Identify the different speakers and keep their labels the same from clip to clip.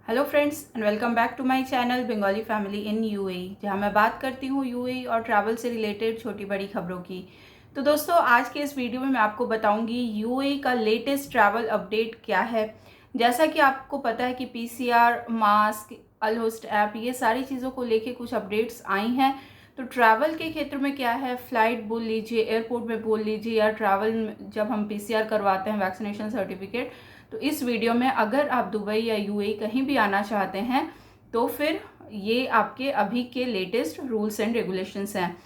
Speaker 1: Hello friends and welcome back to my channel Bengali family in UAE, जहां मैं बात करती हूं यूएई और ट्रैवल से रिलेटेड छोटी बड़ी खबरों की। तो दोस्तों, आज के इस वीडियो में मैं आपको बताऊंगी यूएई का लेटेस्ट ट्रैवल अपडेट क्या है। जैसा कि आपको पता है कि पीसीआर, मास्क, अल होस्ट ऐप, ये सारी चीज़ों को लेके कुछ अपडेट्स आई हैं। तो ट्रैवल के क्षेत्र में क्या है, फ़्लाइट बोल लीजिए, एयरपोर्ट में बोल लीजिए, या ट्रैवल जब हम पीसीआर करवाते हैं वैक्सीनेशन सर्टिफिकेट, तो इस वीडियो में अगर आप दुबई या यूएई कहीं भी आना चाहते हैं तो फिर ये आपके अभी के लेटेस्ट रूल्स एंड रेगुलेशंस हैं।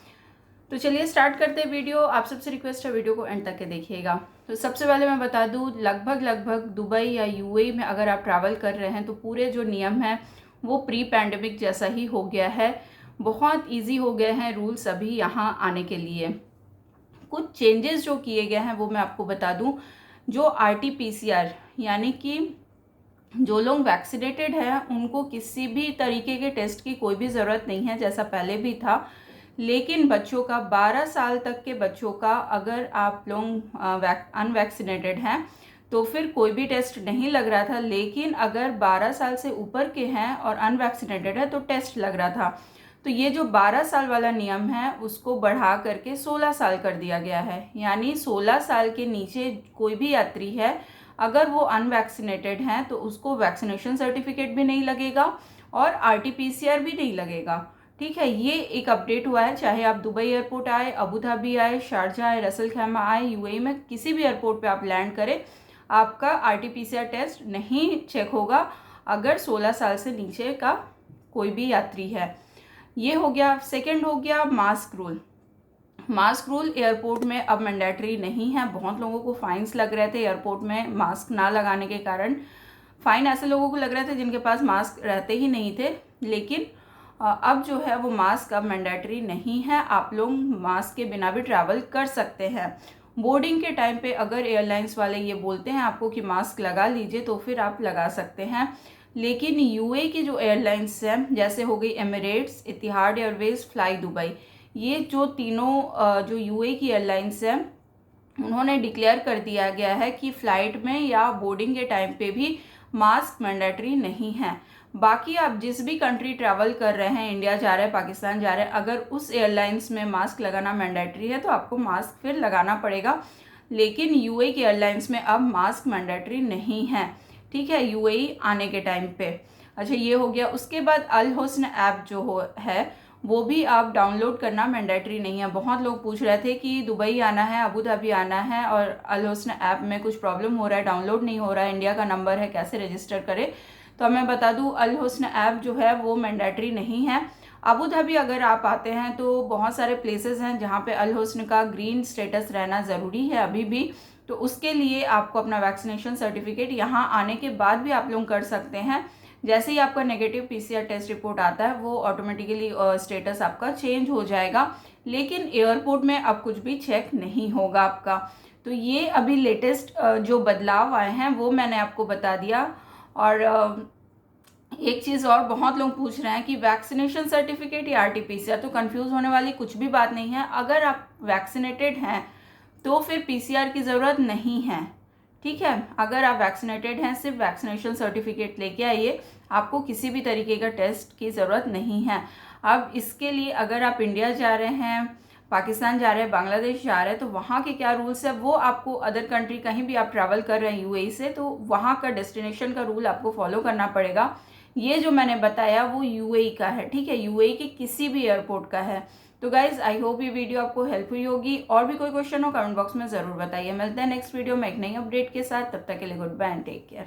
Speaker 1: तो चलिए स्टार्ट करते हैं वीडियो। आप सबसे रिक्वेस्ट है वीडियो को एंड तक के देखिएगा। तो सबसे पहले मैं बता दूं, लगभग दुबई या यूएई में अगर आप ट्रैवल कर रहे हैं तो पूरे जो नियम हैं वो प्री पैंडेमिक जैसा ही हो गया है। बहुत ईजी हो गए हैं रूल्स अभी यहाँ आने के लिए। कुछ चेंजेस जो किए गए हैं वो मैं आपको बता दूं। जो आरटीपीसीआर यानी कि जो लोग वैक्सीनेटेड हैं उनको किसी भी तरीके के टेस्ट की कोई भी ज़रूरत नहीं है, जैसा पहले भी था। लेकिन बच्चों का 12 साल तक के बच्चों का अगर आप लोग अनवैक्सीनेटेड हैं तो फिर कोई भी टेस्ट नहीं लग रहा था। लेकिन अगर 12 साल से ऊपर के हैं और अनवैक्सीनेटेड है तो टेस्ट लग रहा था। तो ये जो 12 साल वाला नियम है उसको बढ़ा करके 16 साल कर दिया गया है। यानी 16 साल के नीचे कोई भी यात्री है, अगर वो अनवैक्सीनेटेड हैं तो उसको वैक्सीनेशन सर्टिफिकेट भी नहीं लगेगा और आरटीपीसीआर भी नहीं लगेगा। ठीक है, ये एक अपडेट हुआ है। चाहे आप दुबई एयरपोर्ट आए, अबू धाबी आए, शारजा आए, रसल खैमा आए, यूएई में किसी भी एयरपोर्ट पे आप लैंड करें, आपका आरटीपीसीआर टेस्ट नहीं चेक होगा अगर 16 साल से नीचे का कोई भी यात्री है। ये हो गया। सेकंड हो गया mask rule. Mask rule airport में अब मैंडेटरी नहीं है। बहुत लोगों को फाइन्स लग रहे थे एयरपोर्ट में मास्क ना लगाने के कारण। फ़ाइन ऐसे लोगों को लग रहे थे जिनके पास मास्क रहते ही नहीं थे। लेकिन अब जो है वो मास्क अब मैंडेटरी नहीं है। आप लोग मास्क के बिना भी ट्रैवल कर सकते हैं। बोर्डिंग के टाइम पे अगर एयरलाइंस वाले ये बोलते हैं आपको कि मास्क लगा लीजिए तो फिर आप लगा सकते हैं। लेकिन यूएई की जो एयरलाइंस हैं, जैसे हो गई Emirates, Etihad Airways, Fly Dubai, ये जो तीनों जो यूएई की एयरलाइंस हैं उन्होंने डिक्लेयर कर दिया गया है कि फ़्लाइट में या बोर्डिंग के टाइम पे भी मास्क मैंडेटरी नहीं है। बाकी आप जिस भी कंट्री ट्रैवल कर रहे हैं, इंडिया जा रहे हैं, पाकिस्तान जा रहे हैं, अगर उस एयरलाइंस में मास्क लगाना मैंडेटरी है तो आपको मास्क फिर लगाना पड़ेगा। लेकिन यूएई की एयरलाइंस में अब मास्क मैंडेटरी नहीं है। ठीक है, यूएई आने के टाइम पे। अच्छा, ये हो गया। उसके बाद अल हुस्न ऐप जो है वो भी आप डाउनलोड करना मैंडेटरी नहीं है। बहुत लोग पूछ रहे थे कि दुबई आना है, अबू धाबी आना है और अल हुस्न ऐप में कुछ प्रॉब्लम हो रहा है, डाउनलोड नहीं हो रहा है, इंडिया का नंबर है, कैसे रजिस्टर करें। तो मैं बता दूं, अल हुस्न ऐप जो है वो मैंडेटरी नहीं है। अबू धाबी अगर आप आते हैं तो बहुत सारे प्लेसेस हैं जहाँ पे अल हुस्न का ग्रीन स्टेटस रहना ज़रूरी है अभी भी। तो उसके लिए आपको अपना वैक्सीनेशन सर्टिफिकेट यहाँ आने के बाद भी आप लोग कर सकते हैं। जैसे ही आपका नेगेटिव पीसीआर टेस्ट रिपोर्ट आता है वो ऑटोमेटिकली स्टेटस आपका चेंज हो जाएगा। लेकिन एयरपोर्ट में अब कुछ भी चेक नहीं होगा आपका। तो ये अभी लेटेस्ट जो बदलाव आए हैं वो मैंने आपको बता दिया। और एक चीज़ और, बहुत लोग पूछ रहे हैं कि वैक्सीनेशन सर्टिफिकेट या आरटीपीसीआर, तो कंफ्यूज होने वाली कुछ भी बात नहीं है। अगर आप वैक्सीनेटेड हैं तो फिर पीसीआर की ज़रूरत नहीं है। ठीक है, अगर आप वैक्सीनेटेड हैं सिर्फ वैक्सीनेशन सर्टिफिकेट लेके आइए, आपको किसी भी तरीके का टेस्ट की ज़रूरत नहीं है। अब इसके लिए अगर आप इंडिया जा रहे हैं, पाकिस्तान जा रहे हैं, बांग्लादेश जा रहे हैं, तो वहाँ के क्या रूल्स है वो आपको, अदर कंट्री कहीं भी आप ट्रैवल कर रहे हैं यूएई से, तो वहाँ का डेस्टिनेशन का रूल आपको फॉलो करना पड़ेगा। ये जो मैंने बताया वो यूएई का है। ठीक है, यूएई के किसी भी एयरपोर्ट का है। तो गाइज, आई होप ये वीडियो आपको हेल्प हुई होगी। और भी कोई क्वेश्चन हो कमेंट बॉक्स में ज़रूर बताइए। मिलते हैं नेक्स्ट वीडियो में एक नई अपडेट के साथ। तब तक के लिए goodbye and take care.